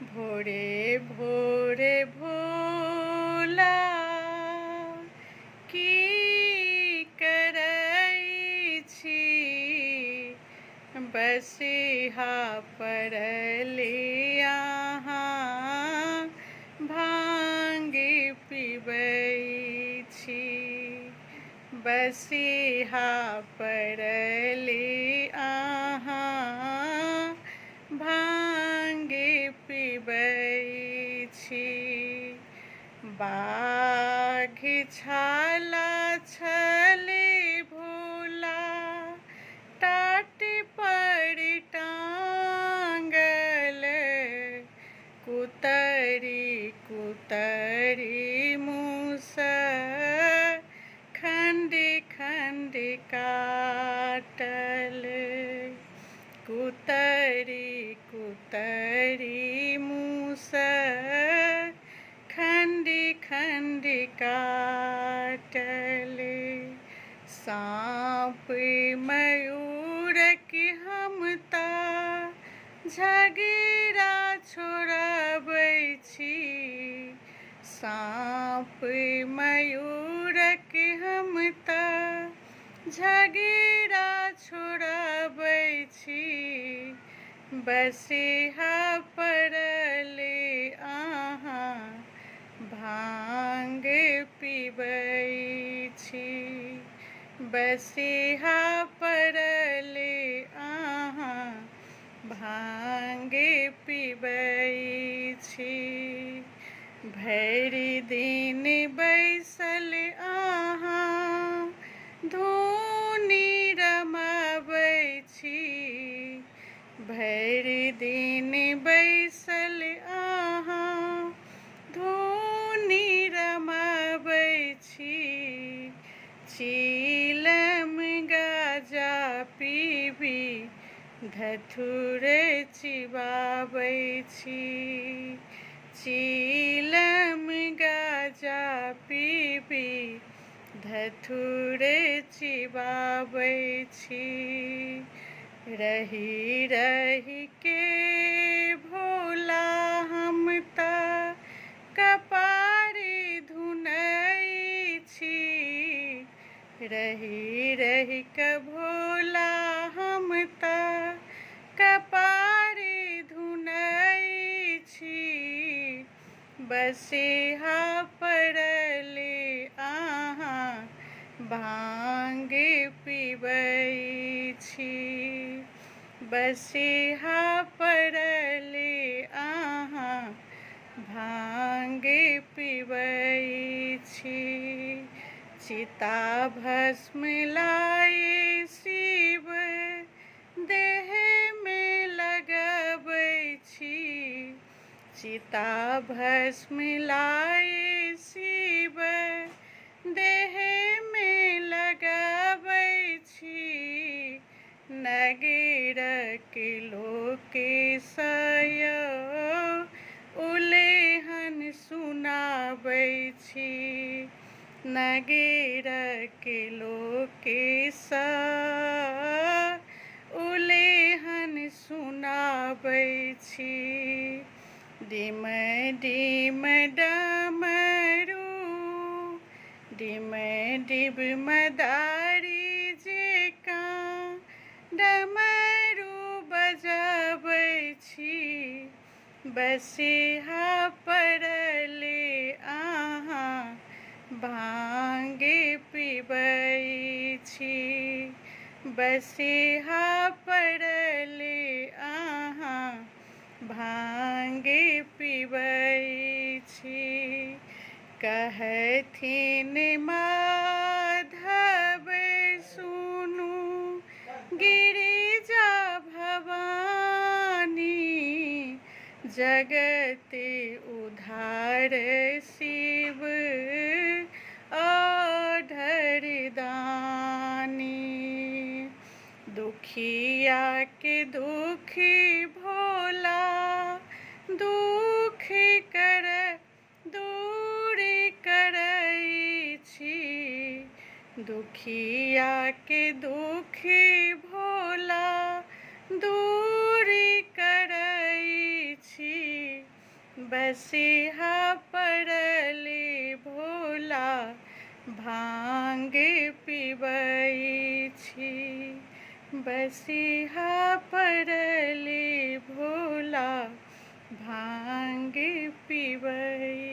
भोरे भोरे भोला की करई छी, बसिहा पड़ली अहाँ भांग पिबै छी। बसिहा पड़ली अहाँ भांग पिबै छी। बाघ छाला छली भोला, टाट पर टांगल, कुतरी कुतरी मूस खंड खंड काटल। कुतरी कुतरी मूस खंड खंड काटल। सांप मयूर की हमता झगड़ा छोड़बै छी। सांप मयूर की हमता झगड़ा छोड़बै छी। बसिहा पड़ली अहाँ भांग पिबै छी। बसिहा पड़ली अहाँ भांग पिबै छी। भरि दिन बैसल अहाँ धुनी रमाबै छी। भरि दिन बैसल अहाँ धुनी रमाबै छी। चीलम गाजा पीबी धथुर चिबाबै छी। चीलम गाजा पीबी धथुर चिबाबै छी। रही रही के भोला हम त कपार धुनै छी। रही रही के भोला हम त कपार धुनै छी। बसिहा पड़ली अहाँ भांग पिबै छी। बसिहा पड़ली अहाँ भांग पिबै छी। चिता भस्म लाए शिव देह में लगबै छी। चिता भस्म लाए शिव देह में लगबै छी। नगरक लोक सय उलेहन सुनाबै छी। नगरक लोक सय उलेहन सुनाबै छी। डिम डिम डमरू डिम डिम मदारी जेकाँ डमरू बजाबै छी। बसिहा पड़ली अहाँ भांग पिबै छी। बसिहा पड़ली अहाँ भांग पिबै छी। कहथिन माधव सुनू गिरिजा भवानी, जगत उद्धार शिव अधर दानी। दुखिया के दुखी भोला दुख कर दूर करै छी। दुखिया के दुखी भोला दूर करै छी। बसिहा पड़ले भोला भांग पिबै छी। बसिहा पड़ले भोला भांग पिबै